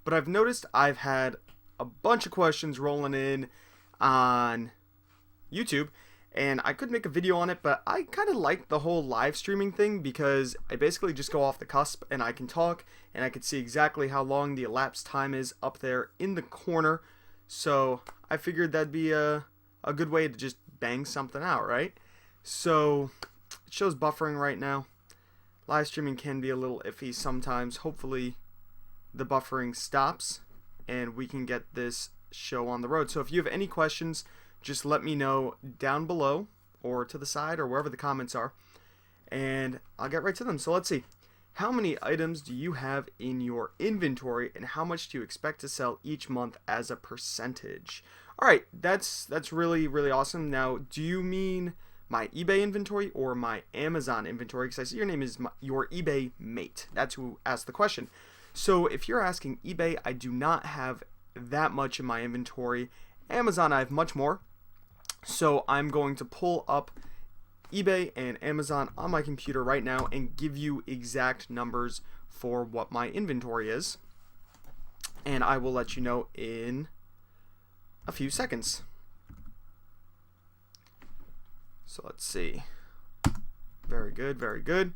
but I've noticed I've had a bunch of questions rolling in on YouTube, and I could make a video on it, but I kind of like the whole live streaming thing because I basically just go off the cusp and I can talk and I can see exactly how long the elapsed time is up there in the corner. So I figured that'd be a good way to just bang something out, right? So it shows buffering right now. Live streaming can be a little iffy sometimes. Hopefully the buffering stops and we can get this show on the road. So if you have any questions, just let me know down below or to the side or wherever the comments are, and I'll get right to them. So let's see. How many items do you have in your inventory, and how much do you expect to sell each month as a percentage? All right, that's really, really awesome. Now, do you mean my eBay inventory or my Amazon inventory? Because I see your name is your eBay mate. That's who asked the question. So if you're asking eBay, I do not have that much in my inventory. Amazon, I have much more. So I'm going to pull up eBay and Amazon on my computer right now and give you exact numbers for what my inventory is. And I will let you know in a few seconds. So let's see. Very good, very good.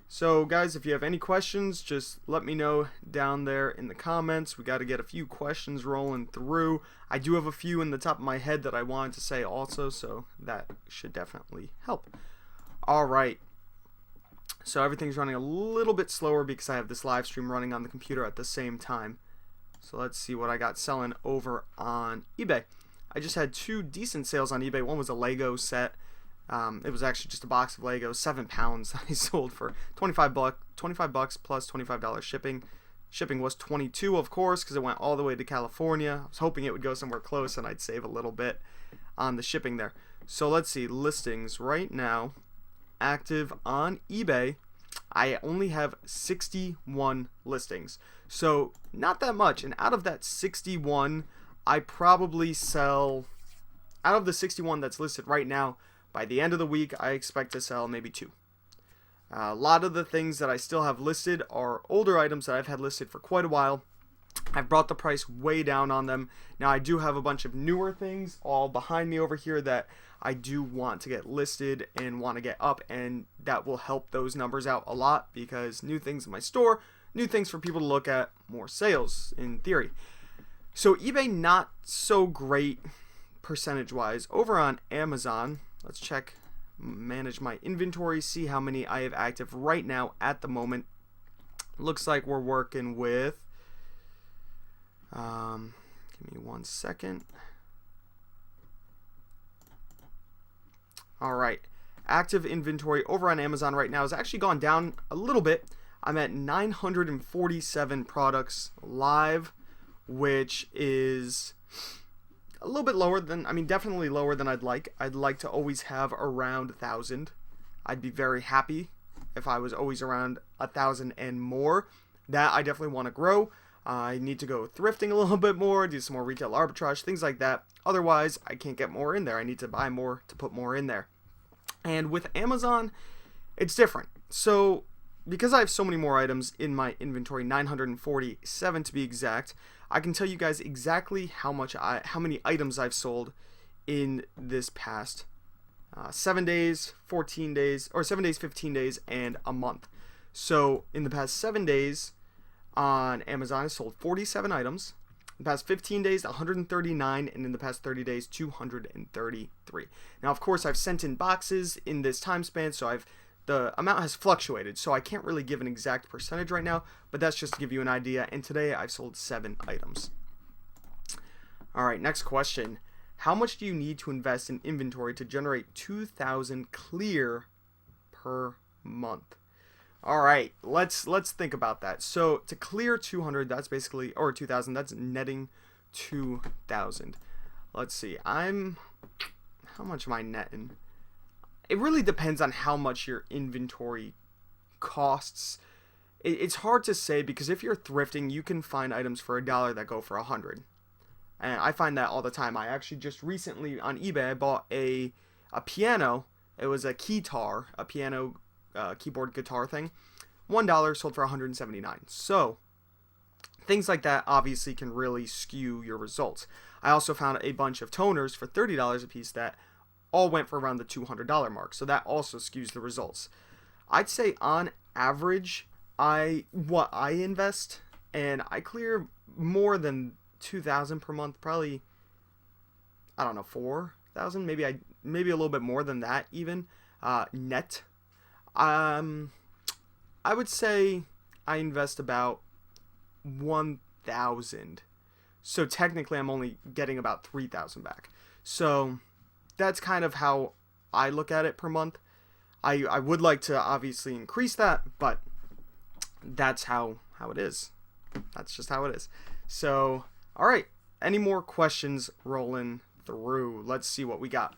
So guys, if you have any questions, just let me know down there in the comments. We got to get a few questions rolling through. I do have a few in the top of my head that I wanted to say also, so that should definitely help. All right. So everything's running a little bit slower because I have this live stream running on the computer at the same time. So let's see what I got selling over on eBay. I just had 2 decent sales on eBay. One was a Lego set. It was actually just a box of Legos, 7 pounds. I sold for $25 plus $25 shipping. Shipping was $22, of course, because it went all the way to California. I was hoping it would go somewhere close and I'd save a little bit on the shipping there. So let's see, listings right now, active on eBay. I only have 61 listings, so not that much. And out of that 61, I probably sell, out of the 61 that's listed right now, by the end of the week, I expect to sell maybe 2. A lot of the things that I still have listed are older items that I've had listed for quite a while. I've brought the price way down on them. Now, I do have a bunch of newer things all behind me over here that I do want to get listed and want to get up, and that will help those numbers out a lot because new things in my store, new things for people to look at, more sales in theory. So eBay, not so great percentage-wise. Over on Amazon, let's check, manage my inventory, see how many I have active right now at the moment. Looks like we're working with, give me 1 second. All right, active inventory over on Amazon right now has actually gone down a little bit. I'm at 947 products live, which is a little bit lower than, definitely lower than I'd like. I'd like to always have around 1,000. I'd be very happy if I was always around 1,000 and more. That I definitely want to grow. I need to go thrifting a little bit more, do some more retail arbitrage, things like that. Otherwise, I can't get more in there. I need to buy more to put more in there. And with Amazon, it's different. So because I have so many more items in my inventory, 947 to be exact, I can tell you guys exactly how many items I've sold in this past 7 days, 14 days, or 7 days, 15 days, and a month. So in the past 7 days on Amazon, I sold 47 items. In the past 15 days, 139, and in the past 30 days, 233. Now, of course, I've sent in boxes in this time span, so the amount has fluctuated, so I can't really give an exact percentage right now, but that's just to give you an idea. And today I've sold 7 items. All right, next question. How much do you need to invest in inventory to generate 2,000 clear per month? All right, let's think about that. So to clear 200, that's basically, or 2,000, that's netting 2,000. Let's see. How much am I netting? It really depends on how much your inventory costs. It's hard to say because if you're thrifting, you can find items for $1 that go for 100. And I find that all the time. I actually just recently on eBay, I bought a piano. It was a keytar, a piano keyboard guitar thing. $1 sold for $179. So Things like that obviously can really skew your results. I also found a bunch of toners for $30 a piece that all went for around the $200 mark, so that also skews the results. I'd say on average, I invest, and I clear more than 2,000 per month, probably, I don't know, 4,000, maybe a little bit more than that even, net. I would say I invest about 1,000. So technically I'm only getting about 3,000 back. So that's kind of how I look at it per month. I would like to obviously increase that, but that's how it is. That's just how it is. So, all right. Any more questions rolling through? Let's see what we got.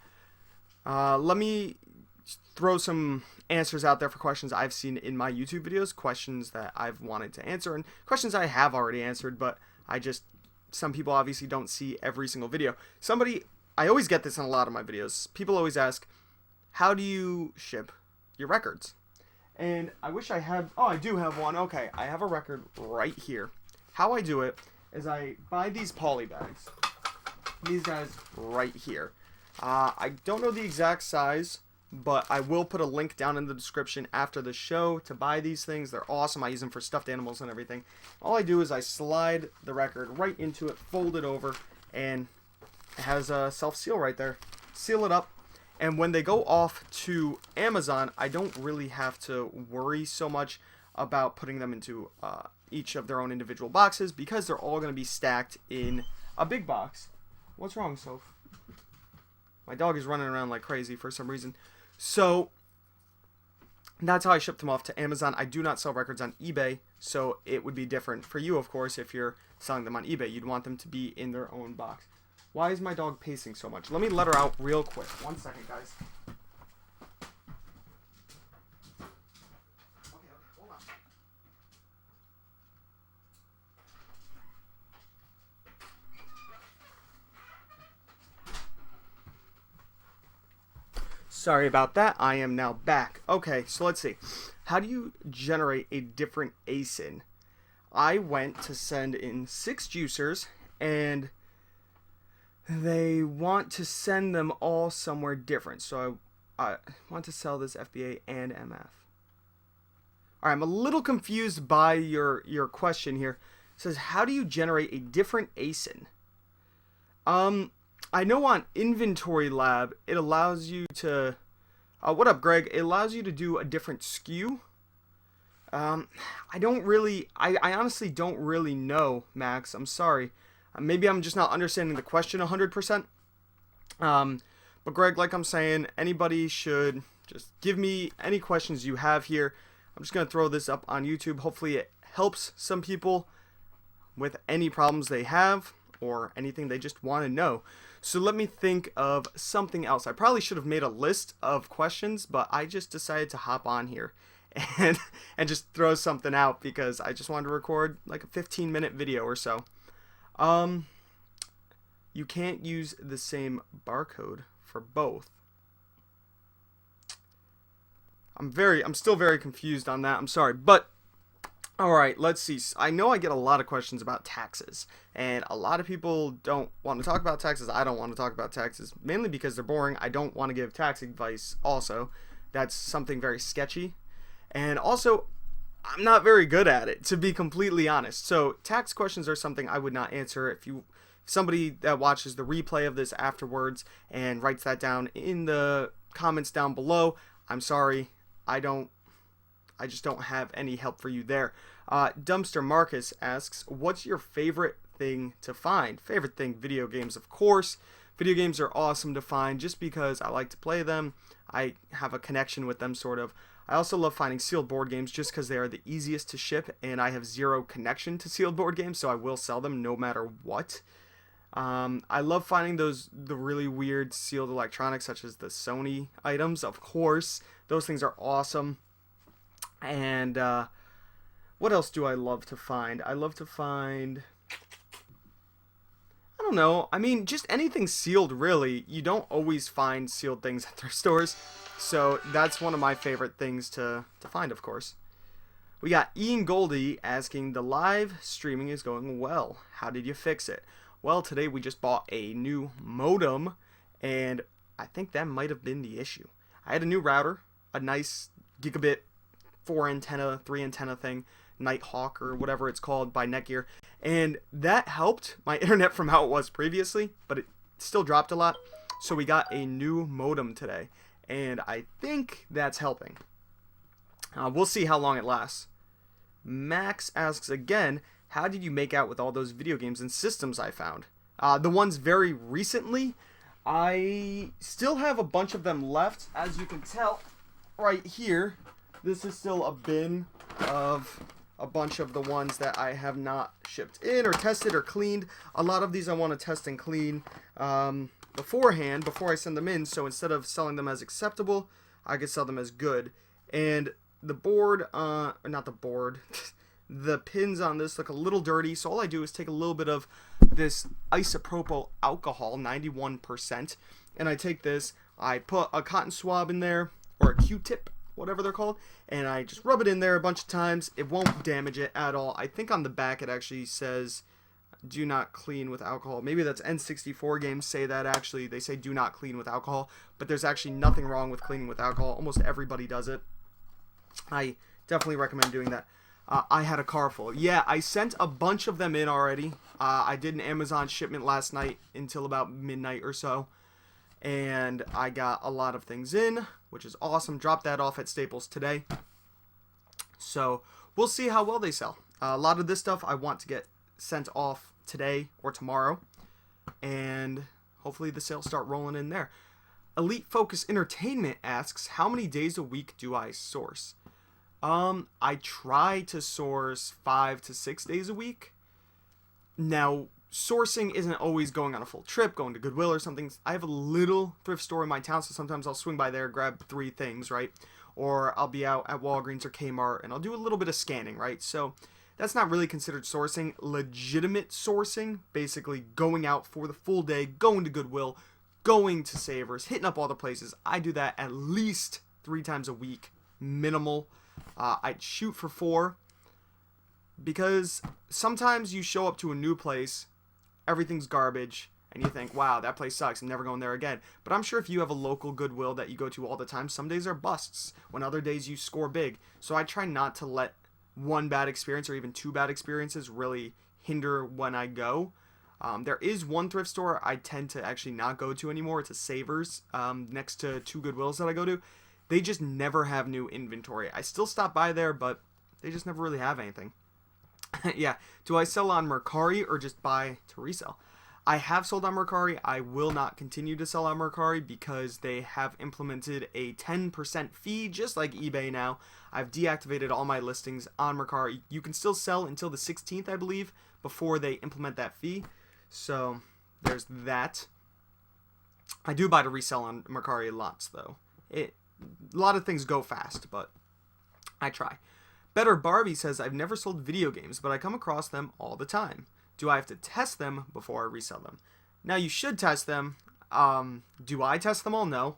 Let me throw some answers out there for questions I've seen in my YouTube videos, questions that I've wanted to answer, and questions I have already answered, but some people obviously don't see every single video. I always get this in a lot of my videos. People always ask, how do you ship your records? And I wish I had, I do have one. Okay, I have a record right here. How I do it is I buy these poly bags. These guys right here. I don't know the exact size, but I will put a link down in the description after the show to buy these things. They're awesome. I use them for stuffed animals and everything. All I do is I slide the record right into it, fold it over, and it has a self-seal right there. Seal it up, and when they go off to Amazon, I don't really have to worry so much about putting them into each of their own individual boxes because they're all going to be stacked in a big box. What's wrong, Soph? My dog is running around like crazy for some reason. So that's how I ship them off to Amazon. I do not sell records on eBay, so it would be different for you, of course, if you're selling them on eBay. You'd want them to be in their own box. Why is my dog pacing so much? Let me let her out real quick. 1 second, guys. Okay, hold on. Sorry about that. I am now back. Okay, so let's see. How do you generate a different ASIN? I went to send in 6 juicers, and they want to send them all somewhere different. So I want to sell this FBA and MF. All right, I'm a little confused by your question here. It says, how do you generate a different ASIN? I know on Inventory Lab, it allows you to... what up, Greg? It allows you to do a different SKU. I honestly don't really know, Max. I'm sorry. Maybe I'm just not understanding the question 100%. But Greg, like I'm saying, anybody should just give me any questions you have here. I'm just going to throw this up on YouTube. Hopefully it helps some people with any problems they have or anything they just want to know. So let me think of something else. I probably should have made a list of questions, but I just decided to hop on here and just throw something out because I just wanted to record like a 15-minute video or so. You can't use the same barcode for both. I'm still very confused on that. I'm sorry, but all right, let's see. I know I get a lot of questions about taxes, and a lot of people don't want to talk about taxes. I don't want to talk about taxes, mainly because they're boring. I don't want to give tax advice also. That's something very sketchy. And also, I'm not very good at it, to be completely honest. So tax questions are something I would not answer. If somebody that watches the replay of this afterwards and writes that down in the comments down below, I'm sorry. I just don't have any help for you there. Dumpster Marcus asks, what's your favorite thing to find? Favorite thing, video games, of course. Video games are awesome to find just because I like to play them. I have a connection with them, sort of. I also love finding sealed board games just because they are the easiest to ship, and I have zero connection to sealed board games, so I will sell them no matter what. I love finding the really weird sealed electronics, such as the Sony items, of course. Those things are awesome. And what else do I love to find? I love to find... I don't know. I mean, just anything sealed, really. You don't always find sealed things at thrift stores. So that's one of my favorite things to find, of course. We got Ian Goldie asking, the live streaming is going well. How did you fix it? Well, today we just bought a new modem, and I think that might have been the issue. I had a new router, a nice gigabit 4 antenna, 3 antenna thing, Nighthawk or whatever it's called by Netgear, and that helped my internet from how it was previously, but it still dropped a lot. So we got a new modem today, and I think that's helping. We'll see how long it lasts. Max asks again, how did you make out with all those video games and systems I found? The ones very recently, I still have a bunch of them left. As you can tell right here, this is still a bin of a bunch of the ones that I have not shipped in or tested or cleaned. A lot of these I want to test and clean beforehand, before I send them in, so instead of selling them as acceptable, I could sell them as good. And the board, not the board, the pins on this look a little dirty, so all I do is take a little bit of this isopropyl alcohol, 91%, and I take this, I put a cotton swab in there, or a Q-tip, whatever they're called, and I just rub it in there a bunch of times. It won't damage it at all. I think on the back it actually says, do not clean with alcohol. Maybe that's N64 games say that actually. They say do not clean with alcohol, but there's actually nothing wrong with cleaning with alcohol. Almost everybody does it. I definitely recommend doing that. I had a car full. Yeah, I sent a bunch of them in already. I did an Amazon shipment last night until about midnight or so, and I got a lot of things in, which is awesome. Dropped that off at Staples today. So we'll see how well they sell. A lot of this stuff I want to get sent off today or tomorrow, and hopefully the sales start rolling in there. Elite Focus Entertainment asks, how many days a week do I source? I try to source 5 to 6 days a week. Now, sourcing isn't always going on a full trip, going to Goodwill or something. I have a little thrift store in my town, so sometimes I'll swing by there, grab 3 things, right? Or I'll be out at Walgreens or Kmart, and I'll do a little bit of scanning, right? So that's not really considered sourcing. Legitimate sourcing, basically going out for the full day, going to Goodwill, going to Savers, hitting up all the places. I do that at least 3 times a week, minimal. I'd shoot for 4, because sometimes you show up to a new place, everything's garbage, and you think, wow, that place sucks, I'm never going there again. But I'm sure if you have a local Goodwill that you go to all the time, some days are busts, when other days you score big. So I try not to let one bad experience or even 2 bad experiences really hinder when I go. There is one thrift store I tend to actually not go to anymore. It's a Savers, next to 2 Goodwills that I go to. They just never have new inventory. I still stop by there, but they just never really have anything. Yeah, do I sell on Mercari or just buy to resell? I have sold on Mercari. I will not continue to sell on Mercari because they have implemented a 10% fee, just like eBay now. I've deactivated all my listings on Mercari. You can still sell until the 16th, I believe, before they implement that fee. So there's that. I do buy to resell on Mercari lots, though. A lot of things go fast, but I try. Better Barbie says, I've never sold video games, but I come across them all the time. Do I have to test them before I resell them? Now, you should test them. Do I test them all? No.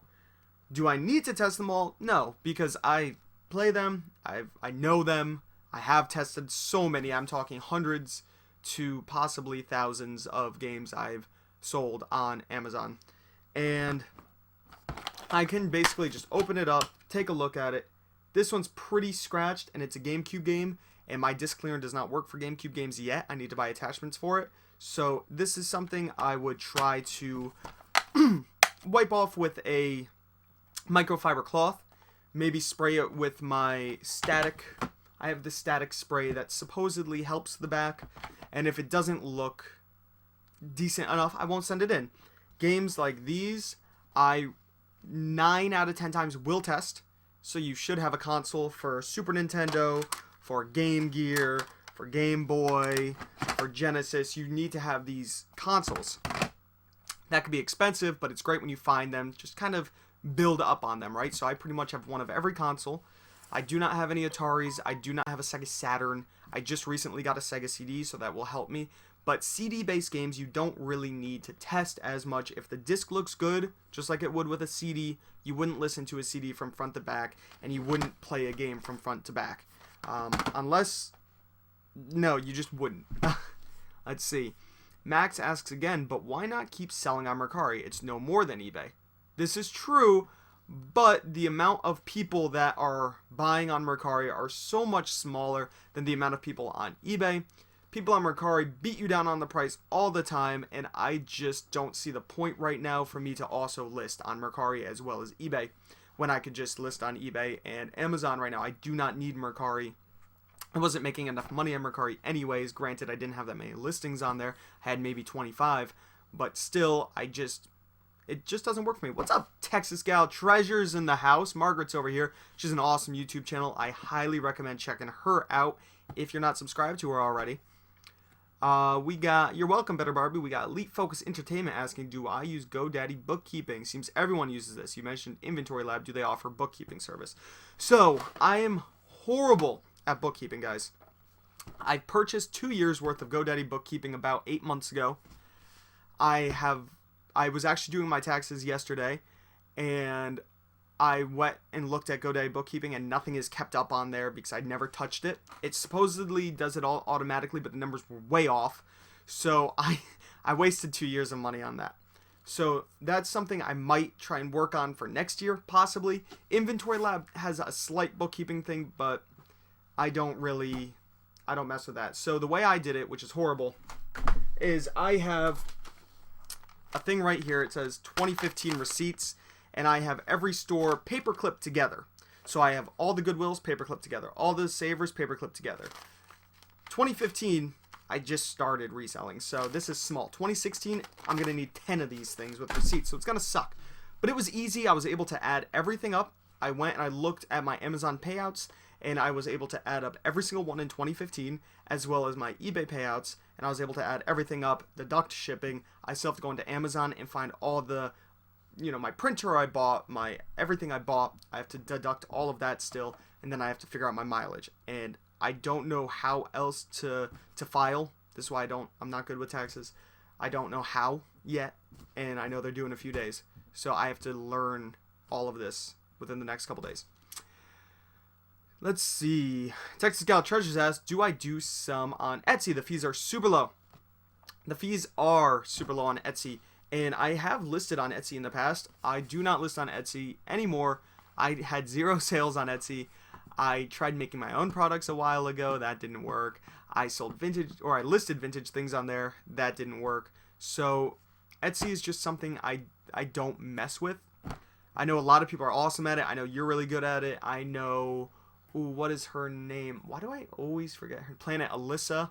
Do I need to test them all? No, because I play them. I know them. I have tested so many. I'm talking hundreds to possibly thousands of games I've sold on Amazon. And I can basically just open it up, take a look at it. This one's pretty scratched, and it's a GameCube game, and my disc cleaner does not work for GameCube games yet. I need to buy attachments for it. So this is something I would try to wipe off with a microfiber cloth. Maybe spray it with my static. I have the static spray that supposedly helps the back, and if it doesn't look decent enough, I won't send it in. Games like these, I 9 out of 10 times will test. So you should have a console for Super Nintendo, for Game Gear, for Game Boy, for Genesis. You need to have these consoles. That could be expensive, but it's great when you find them. Just kind of build up on them, right? So I pretty much have one of every console. I do not have any Ataris. I do not have a Sega Saturn. I just recently got a Sega CD, so that will help me. But CD-based games, you don't really need to test as much. If the disc looks good, just like it would with a CD, you wouldn't listen to a CD from front to back, and you wouldn't play a game from front to back. Unless, no, you just wouldn't. Let's see. Max asks again, but why not keep selling on Mercari? It's no more than eBay. This is true, but the amount of people that are buying on Mercari are so much smaller than the amount of people on eBay. People on Mercari beat you down on the price all the time, and I just don't see the point right now for me to also list on Mercari as well as eBay when I could just list on eBay and Amazon right now. I do not need Mercari. I wasn't making enough money on Mercari anyways. Granted, I didn't have that many listings on there. I had maybe 25, but still, it just doesn't work for me. What's up, Texas Gal? Treasures in the house. Margaret's over here. She's an awesome YouTube channel. I highly recommend checking her out if you're not subscribed to her already. We got, you're welcome, Better Barbie. We got Elite Focus Entertainment asking, do I use GoDaddy bookkeeping? Seems everyone uses this. You mentioned Inventory Lab. Do they offer bookkeeping service? So, I am horrible at bookkeeping, guys. I purchased 2 years worth of GoDaddy bookkeeping about 8 months ago. I was actually doing my taxes yesterday, and I went and looked at GoDaddy bookkeeping, and nothing is kept up on there because I never touched it. It supposedly does it all automatically, but the numbers were way off. So I wasted 2 years of money on that. So that's something I might try and work on for next year, possibly. Inventory Lab has a slight bookkeeping thing, but I don't mess with that. So the way I did it, which is horrible, is I have a thing right here. It says 2015 receipts, and I have every store paperclip together. So I have all the Goodwills paperclip together, all the Savers paperclip together. 2015, I just started reselling, so this is small. 2016, I'm going to need 10 of these things with receipts, so it's going to suck. But it was easy. I was able to add everything up. I went and I looked at my Amazon payouts, and I was able to add up every single one in 2015, as well as my eBay payouts, and I was able to add everything up, deduct shipping. I still have to go into Amazon and find all the, my printer I bought, everything I bought. I have to deduct all of that still, and then I have to figure out my mileage. And I don't know how else to file. This is why I'm not good with taxes. I don't know how yet, and I know they're due in a few days. So I have to learn all of this within the next couple days. Let's see. Texas Gal Treasures asks, do I do some on Etsy? The fees are super low. The fees are super low on Etsy, and I have listed on Etsy in the past. I do not list on Etsy anymore. I had 0 sales on Etsy. I tried making my own products a while ago. That didn't work. I listed vintage things on there. That didn't work. So Etsy is just something I don't mess with. I know a lot of people are awesome at it. I know you're really good at it. I know... Ooh, what is her name? Why do I always forget her? Planet Alyssa,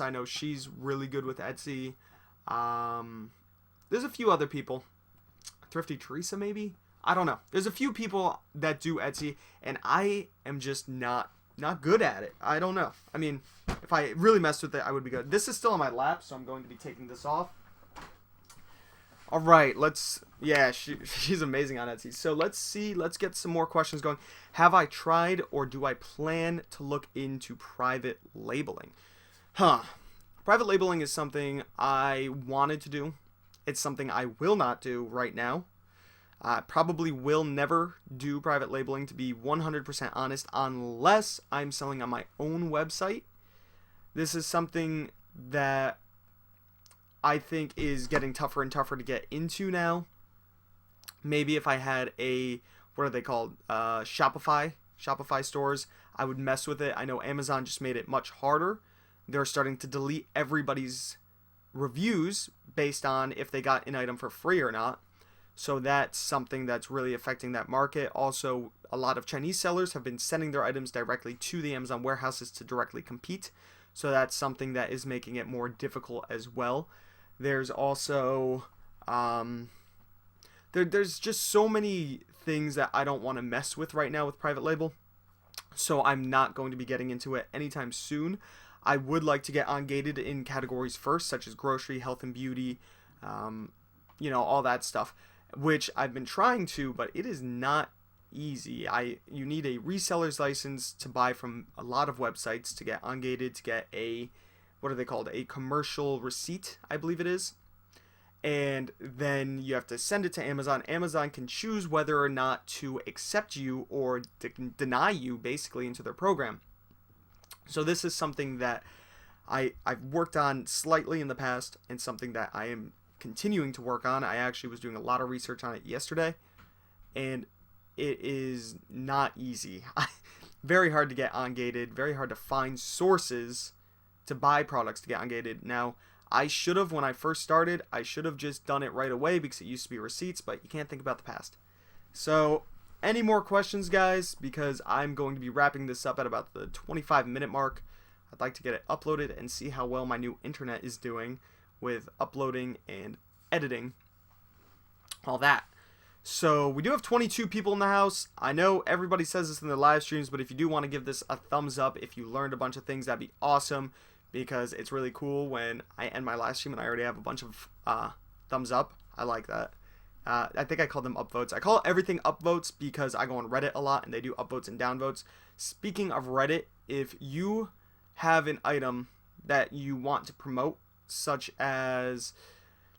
I know she's really good with Etsy. There's a few other people. Thrifty Teresa, maybe? I don't know. There's a few people that do Etsy, and I am just not good at it. I don't know. I mean, if I really messed with it, I would be good. This is still on my lap, so I'm going to be taking this off. All right, she's amazing on Etsy. So let's get some more questions going. Have I tried or do I plan to look into private labeling? Private labeling is something I wanted to do. It's something I will not do right now. Probably will never do private labeling, to be 100% honest, unless I'm selling on my own website. This is something that I think is getting tougher and tougher to get into now. Maybe if I had what are they called? Shopify stores, I would mess with it. I know Amazon just made it much harder. They're starting to delete everybody's reviews based on if they got an item for free or not. So that's something that's really affecting that market. Also, a lot of Chinese sellers have been sending their items directly to the Amazon warehouses to directly compete. So that's something that is making it more difficult as well. There's also, there's just so many things that I don't want to mess with right now with private label. So I'm not going to be getting into it anytime soon. I would like to get ungated in categories first, such as grocery, health and beauty, all that stuff, which I've been trying to, but it is not easy. You need a reseller's license to buy from a lot of websites to get ungated, to get what are they called? A commercial receipt, I believe it is. And then you have to send it to Amazon. Amazon can choose whether or not to accept you or deny you basically into their program. So this is something that I've worked on slightly in the past, and something that I am continuing to work on. I actually was doing a lot of research on it yesterday, and it is not easy. Very hard to get ungated, very hard to find sources to buy products to get ungated. Now, I should have, when I first started, I should have just done it right away because it used to be receipts, but you can't think about the past. So, any more questions, guys? Because I'm going to be wrapping this up at about the 25-minute mark. I'd like to get it uploaded and see how well my new internet is doing with uploading and editing, all that. So we do have 22 people in the house. I know everybody says this in their live streams, but if you do want to give this a thumbs up, if you learned a bunch of things, that'd be awesome, because it's really cool when I end my live stream and I already have a bunch of thumbs up. I like that. I think I call them upvotes. I call everything upvotes because I go on Reddit a lot and they do upvotes and downvotes. Speaking of Reddit, if you have an item that you want to promote, such as,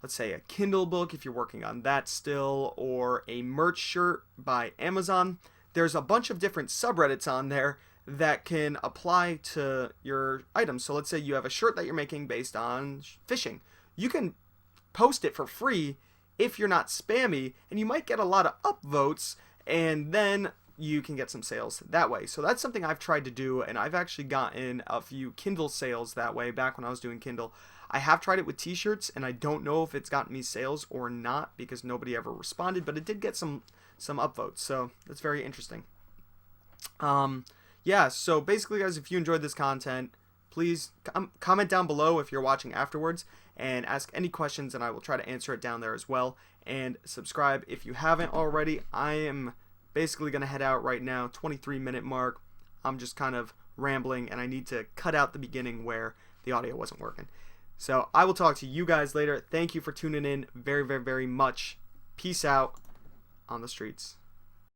let's say, a Kindle book, if you're working on that still, or a merch shirt by Amazon, there's a bunch of different subreddits on there that can apply to your items. So let's say you have a shirt that you're making based on fishing. You can post it for free if you're not spammy, and you might get a lot of upvotes, and then you can get some sales that way. So that's something I've tried to do, and I've actually gotten a few Kindle sales that way back when I was doing Kindle. I have tried it with t-shirts, and I don't know if it's gotten me sales or not because nobody ever responded, but it did get some upvotes, so that's very interesting. Yeah, so basically, guys, if you enjoyed this content, please comment down below if you're watching afterwards and ask any questions, and I will try to answer it down there as well. And subscribe if you haven't already. I am basically going to head out right now, 23-minute mark. I'm just kind of rambling, and I need to cut out the beginning where the audio wasn't working. So I will talk to you guys later. Thank you for tuning in very, very, very much. Peace out on the streets.